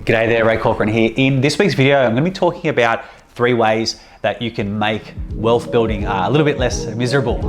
G'day there, Ray Corcoran here. In this week's video, I'm going to be talking about 3 ways that you can make wealth building a little bit less miserable.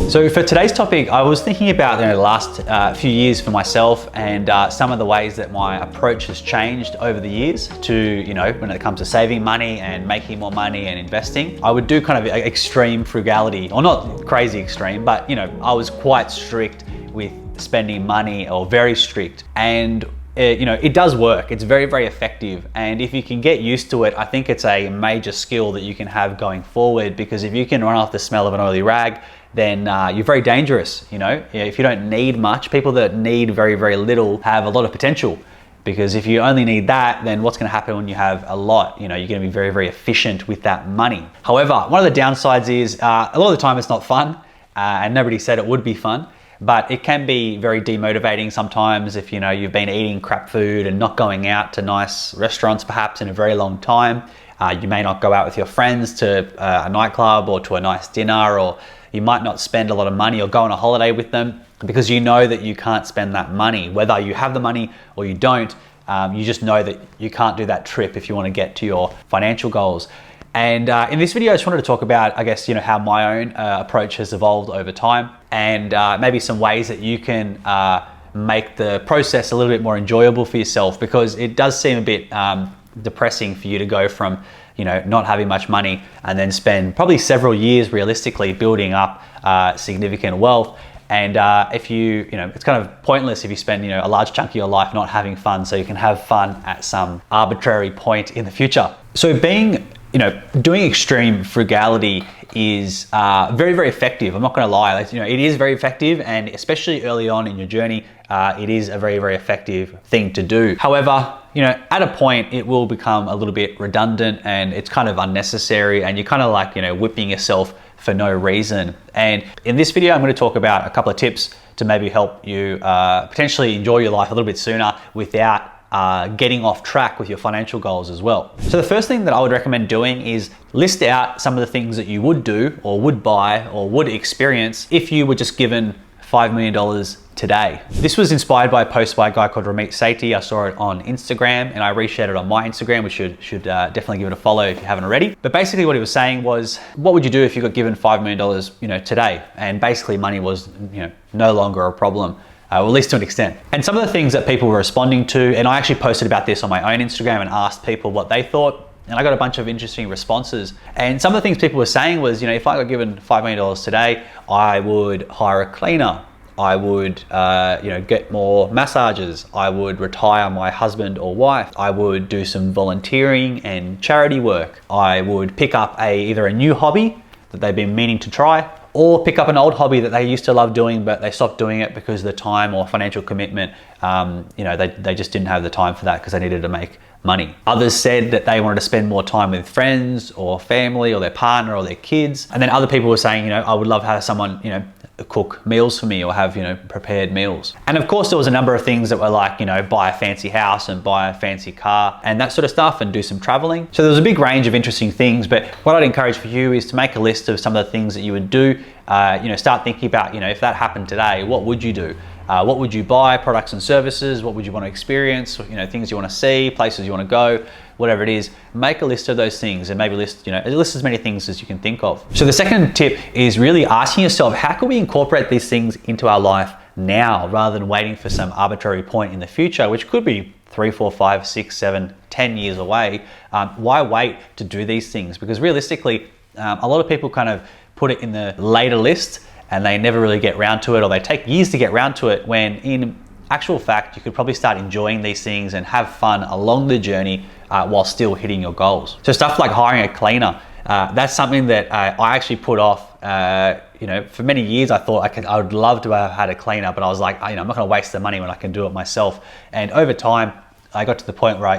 So for today's topic, I was thinking about the last few years for myself and some of the ways that my approach has changed over the years to, when it comes to saving money and making more money and investing. I would do kind of extreme frugality, or not crazy extreme, but I was quite strict with spending money, or very strict. And it does work. It's very, very effective. And if you can get used to it, I think it's a major skill that you can have going forward, because if you can run off the smell of an oily rag, then you're very dangerous. If you don't need much, people that need very, very little have a lot of potential. Because if you only need that, then what's going to happen when you have a lot? You're going to be very, very efficient with that money. However, one of the downsides is a lot of the time it's not fun, and nobody said it would be fun. But it can be very demotivating sometimes if you've been eating crap food and not going out to nice restaurants perhaps in a very long time. You may not go out with your friends to a nightclub or to a nice dinner, or you might not spend a lot of money or go on a holiday with them because you know that you can't spend that money. Whether you have the money or you don't, you just know that you can't do that trip if you want to get to your financial goals. And in this video, I just wanted to talk about, how my own approach has evolved over time, and maybe some ways that you can make the process a little bit more enjoyable for yourself, because it does seem a bit depressing for you to go from, not having much money and then spend probably several years realistically building up significant wealth. And if it's kind of pointless if you spend, a large chunk of your life not having fun, so you can have fun at some arbitrary point in the future. So doing extreme frugality is very, very effective. I'm not going to lie. It is very effective, and especially early on in your journey, it is a very, very effective thing to do. However, at a point, it will become a little bit redundant and it's kind of unnecessary, and you're kind of like, whipping yourself for no reason. And in this video, I'm going to talk about a couple of tips to maybe help you potentially enjoy your life a little bit sooner without getting off track with your financial goals as well. So the first thing that I would recommend doing is list out some of the things that you would do or would buy or would experience if you were just given $5 million today. This was inspired by a post by a guy called Ramit Sethi. I saw it on Instagram and I reshared it on my Instagram, which should definitely give it a follow if you haven't already. But basically what he was saying was, what would you do if you got given $5 million, today? And basically money was, no longer a problem. Or at least to an extent. And some of the things that people were responding to, and I actually posted about this on my own Instagram and asked people what they thought, and I got a bunch of interesting responses. And some of the things people were saying was, if I got given $5 million today, I would hire a cleaner. I would, get more massages. I would retire my husband or wife. I would do some volunteering and charity work. I would pick up either a new hobby that they've been meaning to try, or pick up an old hobby that they used to love doing, but they stopped doing it because of the time or financial commitment. They just didn't have the time for that because they needed to make money. Others said that they wanted to spend more time with friends or family or their partner or their kids. And then other people were saying, I would love to have someone, cook meals for me or have, prepared meals. And of course, there was a number of things that were like, buy a fancy house and buy a fancy car and that sort of stuff, and do some traveling. So there was a big range of interesting things, but what I'd encourage for you is to make a list of some of the things that you would do. Start thinking about, if that happened today, what would you do? What would you buy, products and services? What would you want to experience? Things you want to see, places you want to go, whatever it is. Make a list of those things, and maybe list as many things as you can think of. So the second tip is really asking yourself, how can we incorporate these things into our life now, rather than waiting for some arbitrary point in the future, which could be 3, 4, 5, 6, 7, 10 years away. Why wait to do these things? Because realistically, a lot of people kind of put it in the later list and they never really get round to it, or they take years to get round to it, when in actual fact, you could probably start enjoying these things and have fun along the journey while still hitting your goals. So stuff like hiring a cleaner, that's something that I actually put off. For many years I thought I would love to have had a cleaner, but I was like, I'm not gonna waste the money when I can do it myself. And over time, I got to the point where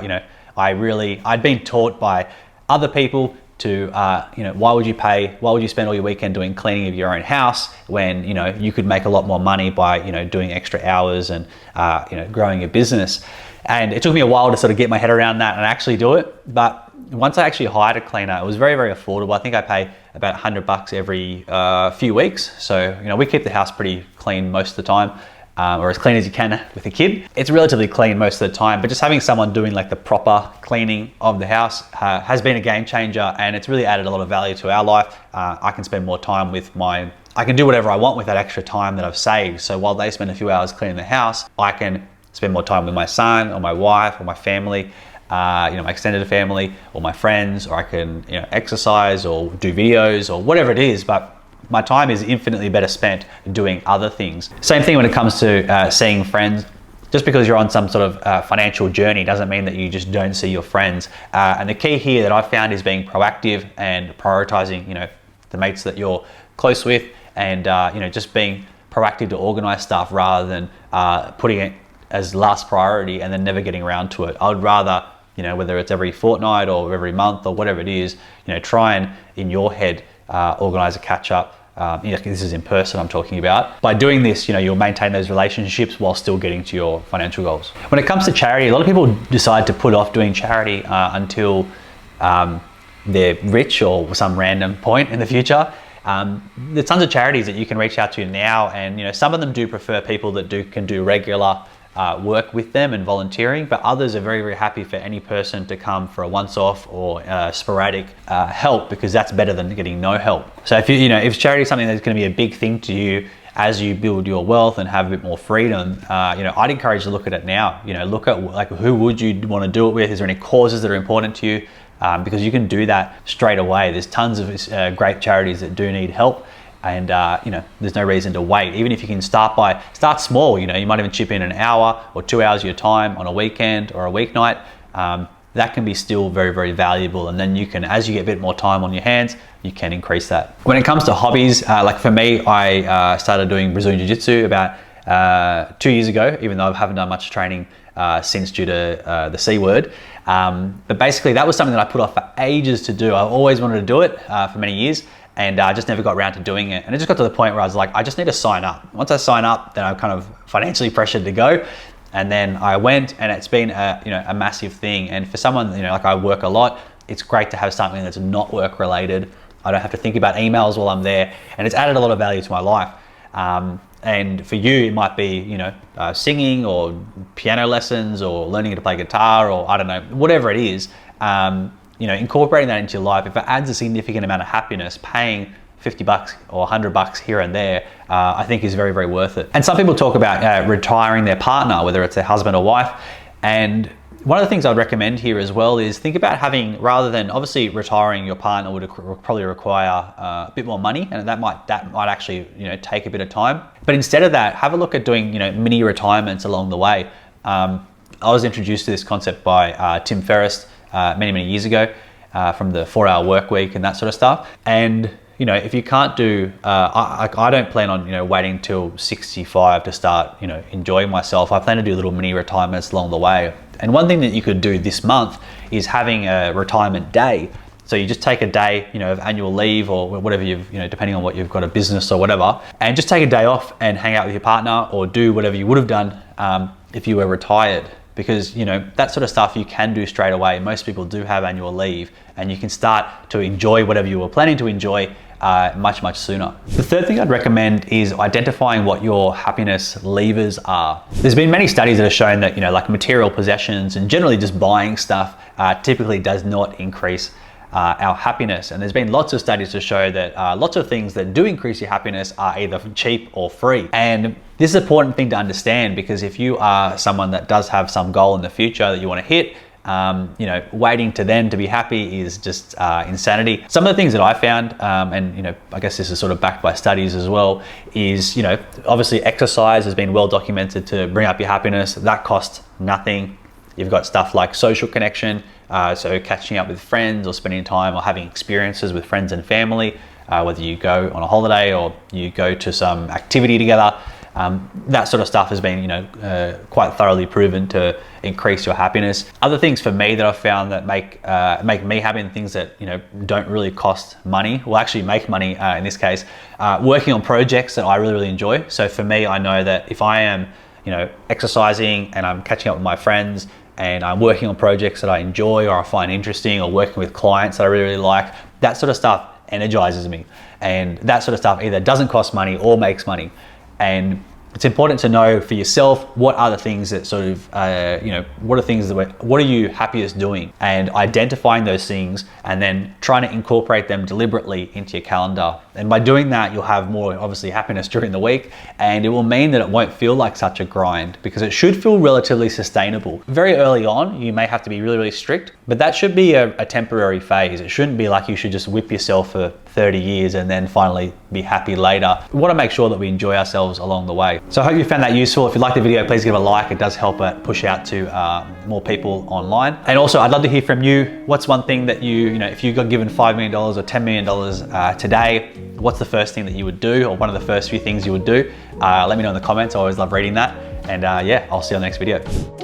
I'd been taught by other people to, why would you spend all your weekend doing cleaning of your own house when, you could make a lot more money by, doing extra hours and, growing your business. And it took me a while to sort of get my head around that and actually do it. But once I actually hired a cleaner, it was very, very affordable. I think I pay about $100 every few weeks. So, we keep the house pretty clean most of the time. or as clean as you can with a kid. It's relatively clean most of the time, but just having someone doing like the proper cleaning of the house has been a game changer, and it's really added a lot of value to our life. I can spend more time I can do whatever I want with that extra time that I've saved. So while they spend a few hours cleaning the house, I can spend more time with my son or my wife or my family, my extended family or my friends, or I can exercise or do videos or whatever it is. But my time is infinitely better spent doing other things. Same thing when it comes to seeing friends. Just because you're on some sort of financial journey doesn't mean that you just don't see your friends. And the key here that I've found is being proactive and prioritizing, the mates that you're close with, and just being proactive to organize stuff rather than putting it as last priority and then never getting around to it. I would rather, whether it's every fortnight or every month or whatever it is, try and in your head organize a catch up. This is in person I'm talking about. By doing this, you'll maintain those relationships while still getting to your financial goals. When it comes to charity, a lot of people decide to put off doing charity until they're rich or some random point in the future. There's tons of charities that you can reach out to now, and some of them do prefer people that can do regular work with them and volunteering, but others are very, very happy for any person to come for a once-off or sporadic help, because that's better than getting no help. So if charity is something that's going to be a big thing to you as you build your wealth and have a bit more freedom, I'd encourage you to look at it now. Look at like who would you want to do it with? Is there any causes that are important to you? Because you can do that straight away. There's tons of great charities that do need help. And there's no reason to wait. Even if you can start small, you might even chip in an hour or 2 hours of your time on a weekend or a weeknight. That can be still very, very valuable. And then you can, as you get a bit more time on your hands, you can increase that. When it comes to hobbies, like for me, I started doing Brazilian Jiu-Jitsu about 2 years ago, even though I haven't done much training since due to the C word. But basically that was something that I put off for ages to do. I've always wanted to do it for many years, and I just never got around to doing it. And it just got to the point where I was like, I just need to sign up. Once I sign up, then I'm kind of financially pressured to go. And then I went, and it's been a massive thing. And for someone, like I work a lot, it's great to have something that's not work related. I don't have to think about emails while I'm there, and it's added a lot of value to my life. And for you, it might be, singing or piano lessons or learning to play guitar, or I don't know, whatever it is. Incorporating that into your life, if it adds a significant amount of happiness, paying $50 or $100 here and there, I think is very, very worth it. And some people talk about retiring their partner, whether it's their husband or wife. And one of the things I'd recommend here as well is think about having, rather than obviously retiring your partner would probably require a bit more money, and that might actually take a bit of time. But instead of that, have a look at doing mini retirements along the way. I was introduced to this concept by Tim Ferriss many years ago from the 4-hour work week and that sort of stuff. And if you can't do, I don't plan on waiting till 65 to start enjoying myself. I plan to do little mini retirements along the way. And one thing that you could do this month is having a retirement day. So you just take a day, of annual leave or whatever you've, depending on what you've got, a business or whatever, and just take a day off and hang out with your partner, or do whatever you would have done if you were retired. Because that sort of stuff you can do straight away. Most people do have annual leave, and you can start to enjoy whatever you were planning to enjoy much sooner. The third thing I'd recommend is identifying what your happiness levers are. There's been many studies that have shown that like material possessions and generally just buying stuff typically does not increase our happiness. And there's been lots of studies to show that lots of things that do increase your happiness are either cheap or free. And this is an important thing to understand, because if you are someone that does have some goal in the future that you want to hit, waiting to then to be happy is just insanity. Some of the things that I found, and I guess this is sort of backed by studies as well, is obviously exercise has been well documented to bring up your happiness. That costs nothing. You've got stuff like social connection, so catching up with friends or spending time or having experiences with friends and family, whether you go on a holiday or you go to some activity together. That sort of stuff has been, quite thoroughly proven to increase your happiness. Other things for me that I've found that make me happy, and things that don't really cost money, well, actually make money in this case, working on projects that I really enjoy. So for me, I know that if I am, exercising and I'm catching up with my friends and I'm working on projects that I enjoy or I find interesting, or working with clients that I really like, that sort of stuff energizes me. And that sort of stuff either doesn't cost money or makes money. And It's important to know for yourself what are the things that sort of, what are you happiest doing, and identifying those things and then trying to incorporate them deliberately into your calendar. And by doing that, you'll have more obviously happiness during the week, and it will mean that it won't feel like such a grind, because it should feel relatively sustainable. Very early on, you may have to be really, really strict, but that should be a temporary phase. It shouldn't be like you should just whip yourself for 30 years and then finally be happy later. We want to make sure that we enjoy ourselves along the way. So I hope you found that useful. If you liked the video, please give it a like. It does help it push out to more people online. And also, I'd love to hear from you. What's one thing that if you got given $5 million or $10 million today, what's the first thing that you would do, or one of the first few things you would do? Let me know in the comments. I always love reading that. And yeah, I'll see you on the next video.